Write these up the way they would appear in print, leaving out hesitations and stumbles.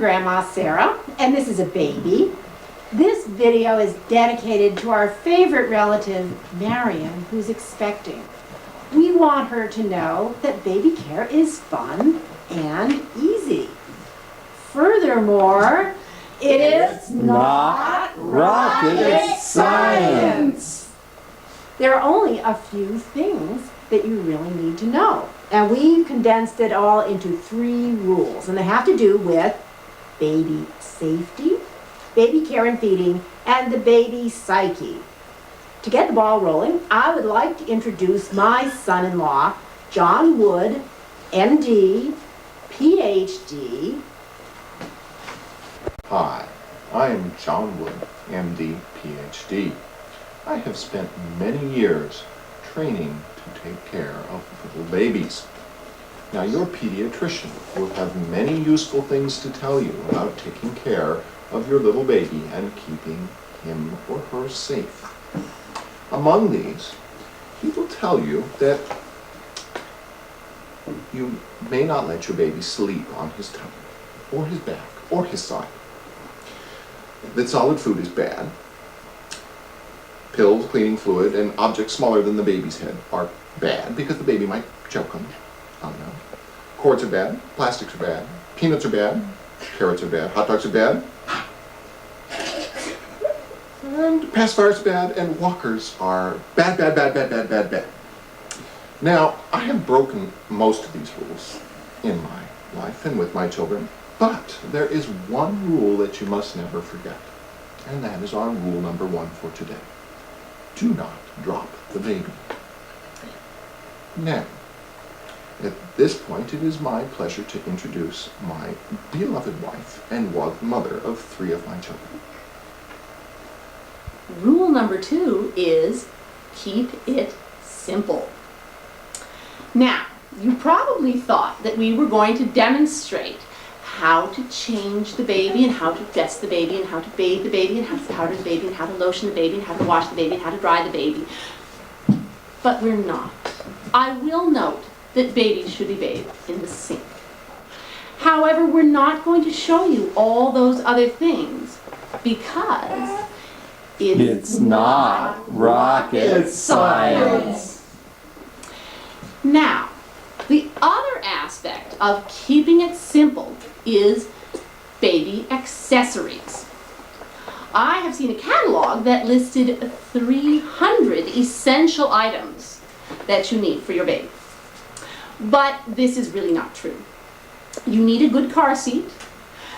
Grandma Sarah, and this is a baby. This video is dedicated to our favorite relative, Marion, who's expecting. We want her to know that baby care is fun and easy. Furthermore, it's not rocket science. There are only a few things that you really need to know. And we've condensed it all into 3 rules, and they have to do with baby safety, baby care and feeding, and the baby psyche. To get the ball rolling, I would like to introduce my son-in-law, John Wood, MD, PhD. Hi, I am John Wood, MD, PhD. I have spent many years training to take care of little babies. Now, your pediatrician will have many useful things to tell you about taking care of your little baby and keeping him or her safe. Among these, he will tell you that you may not let your baby sleep on his tummy, or his back, or his side. That solid food is bad. Pills, cleaning fluid, and objects smaller than the baby's head are bad because the baby might choke on them. Oh no. Cords are bad, plastics are bad, peanuts are bad, carrots are bad, hot dogs are bad, and pacifiers are bad, and walkers are bad, bad, bad, bad, bad, bad, bad. Now, I have broken most of these rules in my life and with my children, but there is one rule that you must never forget, and that is our rule number 1 for today. Do not drop the baby. Now, at this point, it is my pleasure to introduce my beloved wife and mother of 3 of my children. Rule number 2 is keep it simple. Now, you probably thought that we were going to demonstrate how to change the baby and how to dress the baby and how to bathe the baby and how to powder the baby and how to lotion the baby and how to wash the baby and how to dry the baby. But we're not. I will note that babies should be bathed in the sink. However, we're not going to show you all those other things because it's not rocket science. Now, the other aspect of keeping it simple is baby accessories. I have seen a catalog that listed 300 essential items that you need for your baby. But this is really not true. You need a good car seat,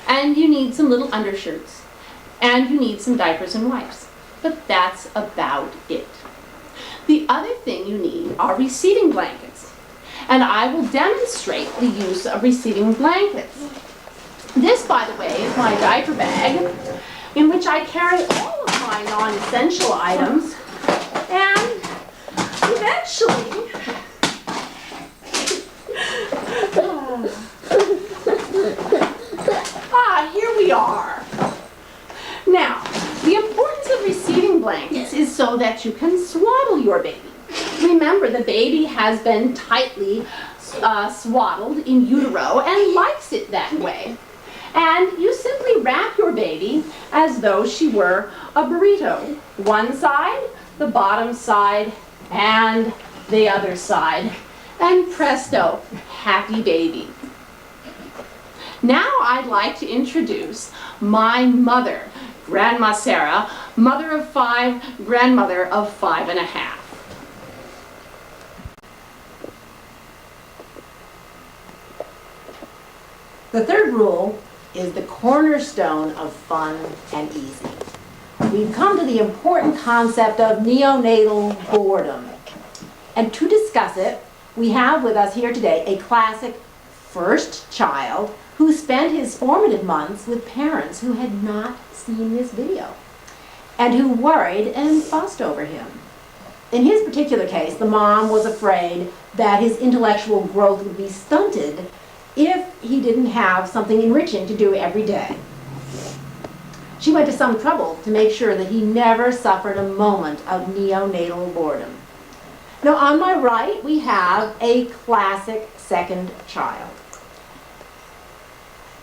and you need some little undershirts, and you need some diapers and wipes. But that's about it. The other thing you need are receiving blankets. And I will demonstrate the use of receiving blankets. This, by the way, is my diaper bag in which I carry all of my non-essential items. And eventually, here we are. Now, the importance of receiving blankets is so that you can swaddle your baby. Remember, the baby has been tightly swaddled in utero and likes it that way. And you simply wrap your baby as though she were a burrito. One side, the bottom side, and the other side. And presto, happy baby. Now I'd like to introduce my mother, Grandma Sarah, mother of 5, grandmother of 5 and a half. The third rule is the cornerstone of fun and easy. We've come to the important concept of neonatal boredom. And to discuss it, we have with us here today a classic first child who spent his formative months with parents who had not seen this video and who worried and fussed over him. In his particular case, the mom was afraid that his intellectual growth would be stunted if he didn't have something enriching to do every day. She went to some trouble to make sure that he never suffered a moment of neonatal boredom. Now, on my right, we have a classic second child,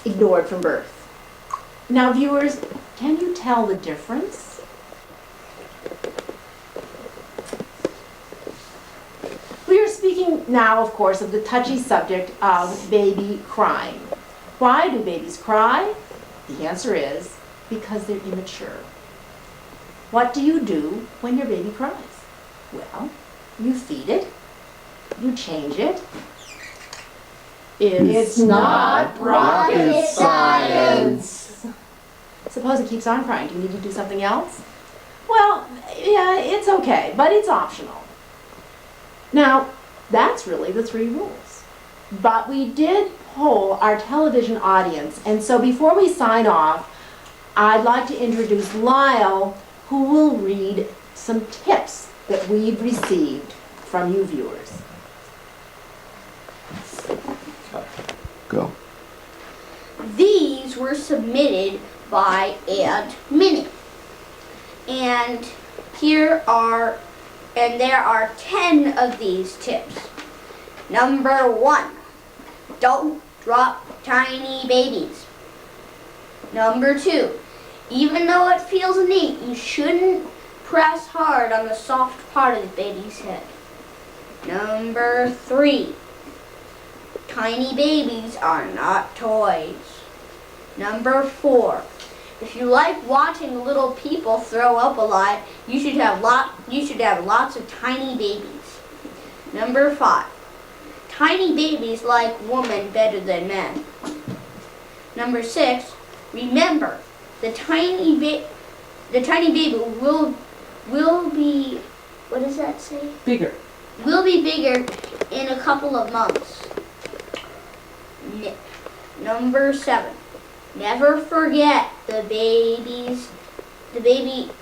ignored from birth. Now viewers, can you tell the difference? We are speaking now, of course, of the touchy subject of baby crying. Why do babies cry? The answer is because they're immature. What do you do when your baby cries? Well, you feed it, you change it. It's not rocket science. Suppose it keeps on crying. Do you need to do something else? Well, yeah, it's okay, but it's optional. Now, that's really the 3 rules. But we did poll our television audience, and so before we sign off, I'd like to introduce Lyle, who will read some tips that we've received from you viewers. Go. These were submitted by Aunt Minnie. And there are 10 of these tips. Number 1, don't drop tiny babies. Number 2, even though it feels neat, you shouldn't press hard on the soft part of the baby's head. Number 3, tiny babies are not toys. Number 4, if you like watching little people throw up a lot, you should have lots of tiny babies. Number 5, tiny babies like women better than men. Number 6, remember, the tiny baby will be, what does that say? Bigger. Will be bigger in a couple of months. Number 7, never forget the baby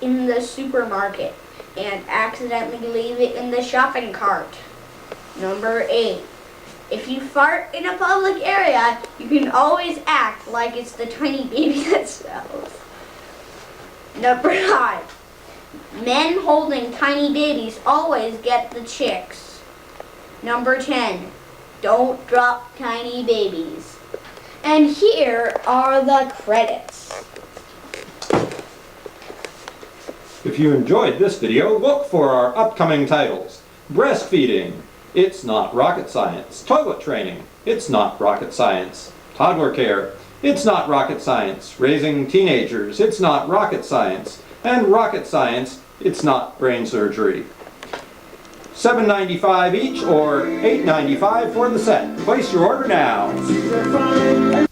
in the supermarket and accidentally leave it in the shopping cart. Number 8, if you fart in a public area, you can always act like it's the tiny baby that smells. Number 9, men holding tiny babies always get the chicks. Number 10, don't drop tiny babies. And here are the credits. If you enjoyed this video, look for our upcoming titles. Breastfeeding, it's not rocket science. Toilet training, it's not rocket science. Toddler care, it's not rocket science. Raising teenagers, it's not rocket science. And rocket science, it's not brain surgery. $7.95 each or $8.95 for the set. Place your order now.